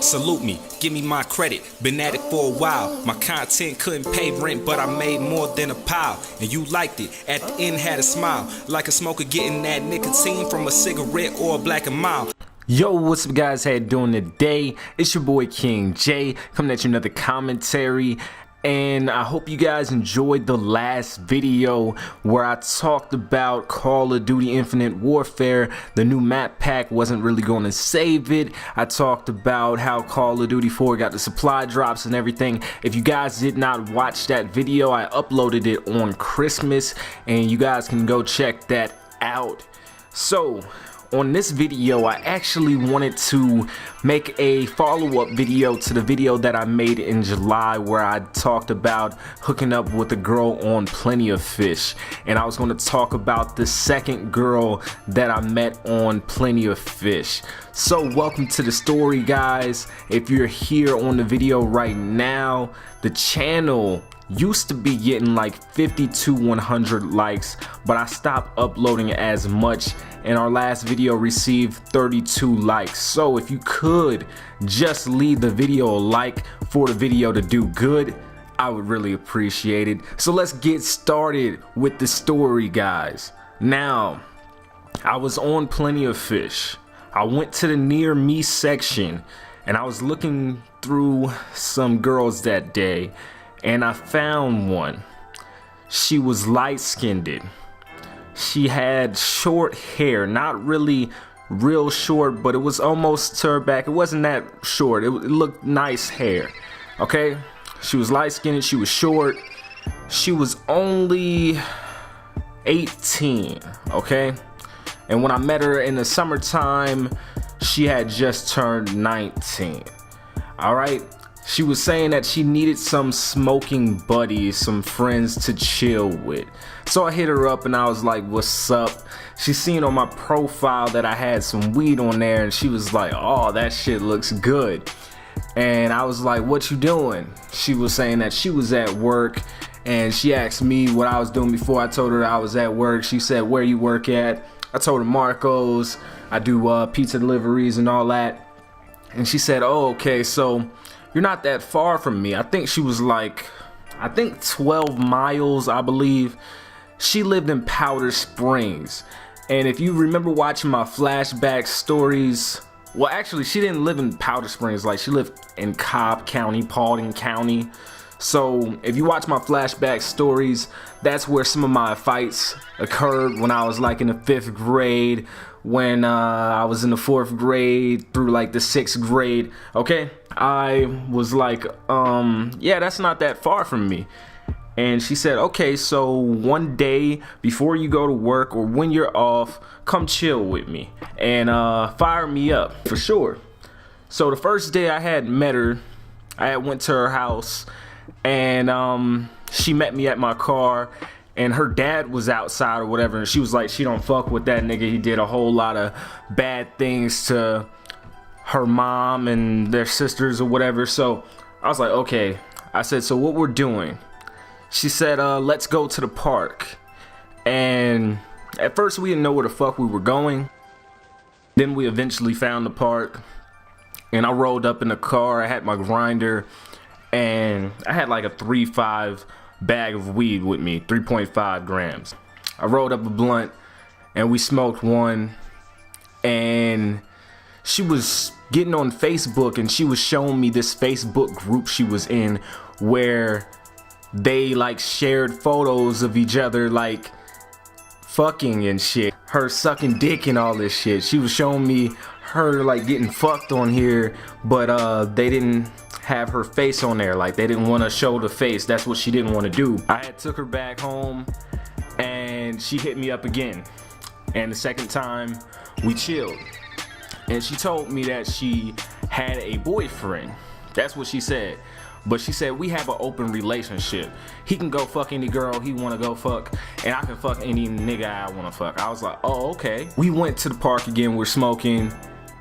Salute me, give me my credit, been at it for a while. My content couldn't pay rent, but I made more than a pile. And you liked it, at the end had a smile, like a smoker getting that nicotine from a cigarette or a Black and Mild. Yo, what's up guys, how you doing today? It's your boy KingJay, coming at you another commentary. And I hope you guys enjoyed the last video where I talked about Call of Duty Infinite Warfare. The new map pack wasn't really going to save it. I talked about how Call of Duty 4 got the supply drops and everything. If you guys did not watch that video, I uploaded it on Christmas and you guys can go check that out. So on this video, I actually wanted to make a follow-up video to the video that I made in July where I talked about hooking up with a girl on Plenty of Fish. And I was going to talk about the second girl that I met on Plenty of Fish. So welcome to the story, guys. If you're here on the video right now, the channel used to be getting like 50 to 100 likes, but I stopped uploading as much, and our last video received 32 likes. So if you could just leave the video a like for the video to do good, I would really appreciate it. So let's get started with the story, guys. Now, I was on Plenty of Fish. I went to the near me section and I was looking through some girls that day, and I found one. She was light-skinned. She had short hair, not really real short, but it was almost to her back. It wasn't that short. It looked nice hair. Okay? She was light-skinned, she was short. She was only 18, okay? And when I met her in the summertime, she had just turned 19. All right? She was saying that she needed some smoking buddies, some friends to chill with. So I hit her up and I was like, what's up? She seen on my profile that I had some weed on there, and she was like, oh, that shit looks good. And I was like, what you doing? She was saying that she was at work, and she asked me what I was doing before I told her I was at work. She said, where you work at? I told her Marco's. I do pizza deliveries and all that. And she said, oh, okay, so you're not that far from me. I think she was like, 12 miles, I believe. She lived in Powder Springs. And if you remember watching my flashback stories, well, actually, she didn't live in Powder Springs. Like, she lived in Cobb County, Paulding County. So if you watch my flashback stories, that's where some of my fights occurred when I was like in the 5th grade, when I was in the 4th grade through like the 6th grade. Okay, I was like, yeah, that's not that far from me. And she said, okay, so one day before you go to work or when you're off, come chill with me and fire me up for sure. So the first day I had met her, I had went to her house, and she met me at my car, and her dad was outside or whatever, and she was like, she don't fuck with that nigga. He did a whole lot of bad things to her mom and their sisters or whatever. So I was like, okay. I said, so what we're doing? She said, let's go to the park. And at first we didn't know where the fuck we were going. Then we eventually found the park, and I rolled up in the car. I had my grinder, and I had like a 3.5 bag of weed with me, 3.5 grams. I rolled up a blunt and we smoked one, and she was getting on Facebook and she was showing me this Facebook group she was in where they like shared photos of each other like fucking and shit, her sucking dick and all this shit. She was showing me her like getting fucked on here, but they didn't have her face on there. Like, they didn't want to show the face. That's what she didn't want to do. I had took her back home, and she hit me up again, and the second time we chilled, and she told me that she had a boyfriend. That's what she said. But she said, we have an open relationship. He can go fuck any girl he want to go fuck, and I can fuck any nigga I want to fuck. I was like, oh, okay. We went to the park again. We're smoking,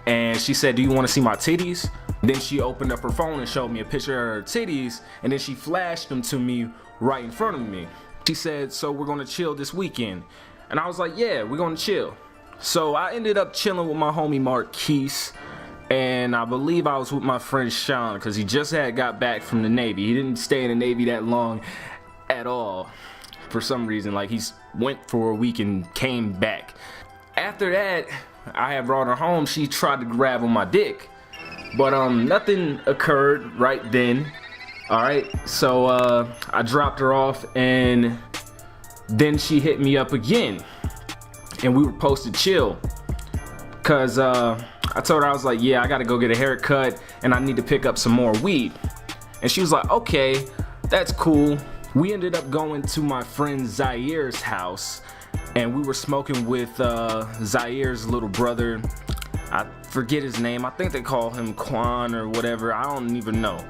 and she said, do you want to see my titties? Then she opened up her phone and showed me a picture of her titties, and then she flashed them to me right in front of me. She said, so we're gonna chill this weekend. And I was like, yeah, we're gonna chill. So I ended up chilling with my homie Marquise, and I believe I was with my friend Sean because he just had got back from the Navy. He didn't stay in the Navy that long at all for some reason. Like, he went for a week and came back. After that, I had brought her home. She tried to grab on my dick, but nothing occurred right then. All right, so I dropped her off, and then she hit me up again, and we were supposed to chill because I told her, I was like, yeah, I gotta go get a haircut and I need to pick up some more weed. And she was like, okay, that's cool. We ended up going to my friend Zaire's house, and we were smoking with Zaire's little brother. I forget his name. I think they call him Quan or whatever. I don't even know.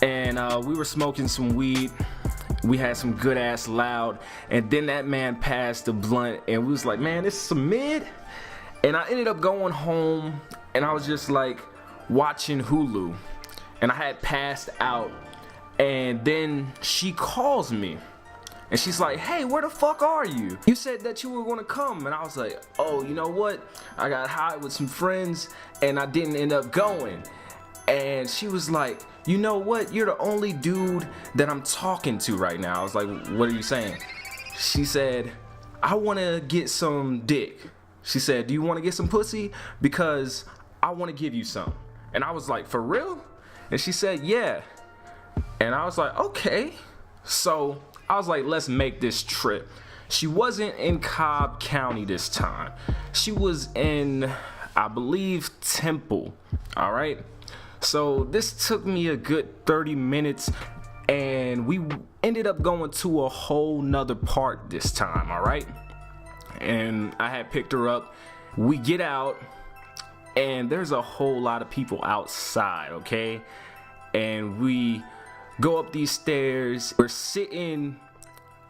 And we were smoking some weed. We had some good ass loud, and then that man passed the blunt, and we was like, man, this is some mid. And I ended up going home, and I was just like watching Hulu, and I had passed out. And then she calls me, and she's like, hey, where the fuck are you? You said that you were gonna come. And I was like, oh, you know what? I got high with some friends, and I didn't end up going. And she was like, you know what? You're the only dude that I'm talking to right now. I was like, what are you saying? She said, I wanna get some dick. She said, do you wanna get some pussy? Because I wanna give you some. And I was like, for real? And she said, yeah. And I was like, okay. So I was like, let's make this trip. She wasn't in Cobb County this time. She was in, I believe, Temple. All right. So this took me a good 30 minutes, and we ended up going to a whole nother park this time. All right. And I had picked her up. We get out, and there's a whole lot of people outside. Okay. And we go up these stairs. We're sitting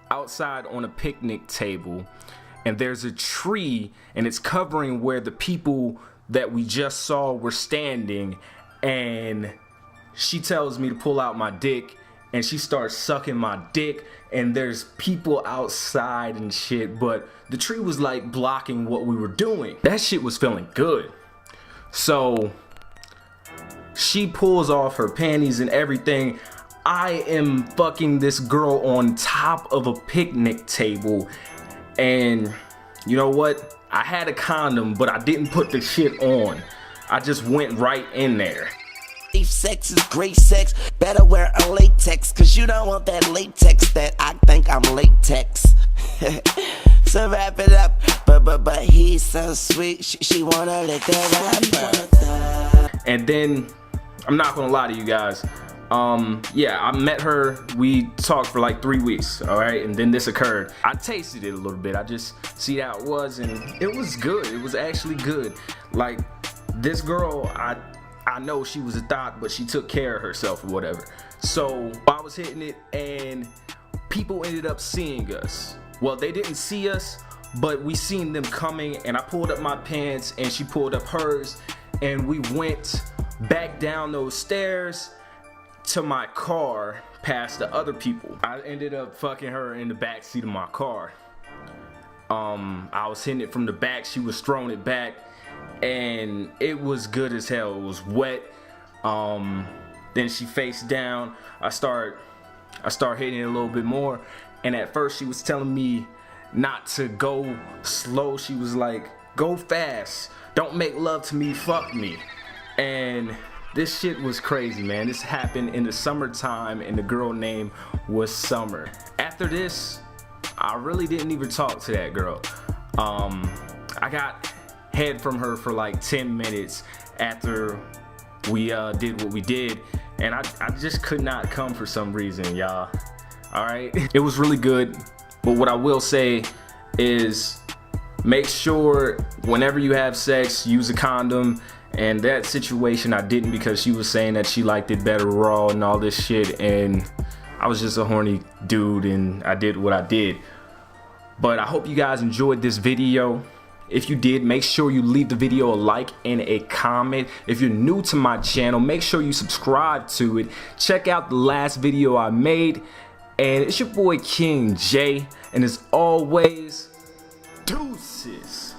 outside on a picnic table, and there's a tree, and it's covering where the people that we just saw were standing. And she tells me to pull out my dick, and she starts sucking my dick, and there's people outside and shit, but the tree was like blocking what we were doing. That shit was feeling good. So she pulls off her panties and everything. I am fucking this girl on top of a picnic table, and you know what? I had a condom, but I didn't put the shit on. I just went right in there. Safe sex is great sex. Better wear a latex, cause you don't want that latex that I think I'm latex. So wrap it up, but he's so sweet. She wanna lick that up. And then, I'm not gonna lie to you guys. Yeah, I met her. We talked for like 3 weeks. All right, and then this occurred. I tasted it a little bit. I just see how it was, and it was good. It was actually good. Like, this girl, I know she was a thought, but she took care of herself or whatever. So I was hitting it, and people ended up seeing us. Well, they didn't see us, but we seen them coming, and I pulled up my pants, and she pulled up hers, and we went back down those stairs to my car past the other people. I ended up fucking her in the back seat of my car. I was hitting it from the back. She was throwing it back, and it was good as hell. It was wet. Then she faced down. I start hitting it a little bit more, and at first she was telling me not to go slow. She was like, go fast, don't make love to me, fuck me. And this shit was crazy, man. This happened in the summertime, and the girl name was Summer. After this, I really didn't even talk to that girl. I got head from her for like 10 minutes after we did what we did, and I just could not come for some reason, y'all. All right, it was really good, but what I will say is make sure whenever you have sex, use a condom. And that situation I didn't, because she was saying that she liked it better raw and all this shit, and I was just a horny dude and I did what I did. But I hope you guys enjoyed this video. If you did, make sure you leave the video a like and a comment. If you're new to my channel, make sure you subscribe to it. Check out the last video I made, and it's your boy KingJay, and as always, deuces.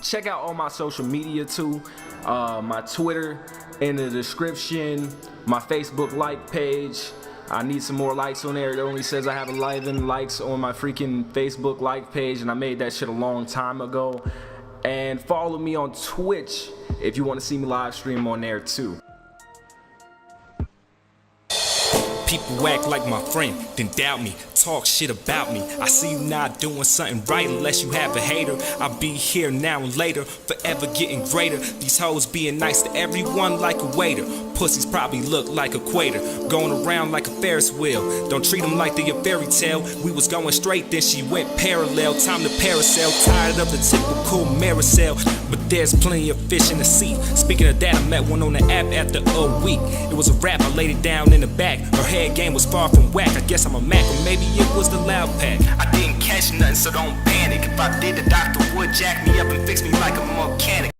check out all my social media too. My Twitter in the description, my Facebook like page. I need some more likes on there. It only says I have 11 likes on my freaking Facebook like page, and I made that shit a long time ago. And follow me on Twitch if you want to see me live stream on there too. People act like my friend, then doubt me, talk shit about me. I see you not doing something right unless you have a hater. I'll be here now and later, forever getting greater. These hoes being nice to everyone like a waiter. Pussies probably look like equator, going around like a Ferris wheel. Don't treat them like they a fairy tale. We was going straight, then she went parallel. Time to parasail, tired of the typical Maricel. But there's plenty of fish in the sea. Speaking of that, I met one on the app after a week. It was a rap, I laid it down in the back. Her head game was far from whack. I guess I'm a Mac, or maybe it was the loud pack. I didn't catch nothing, so don't panic. If I did, the doctor would jack me up and fix me like a mechanic.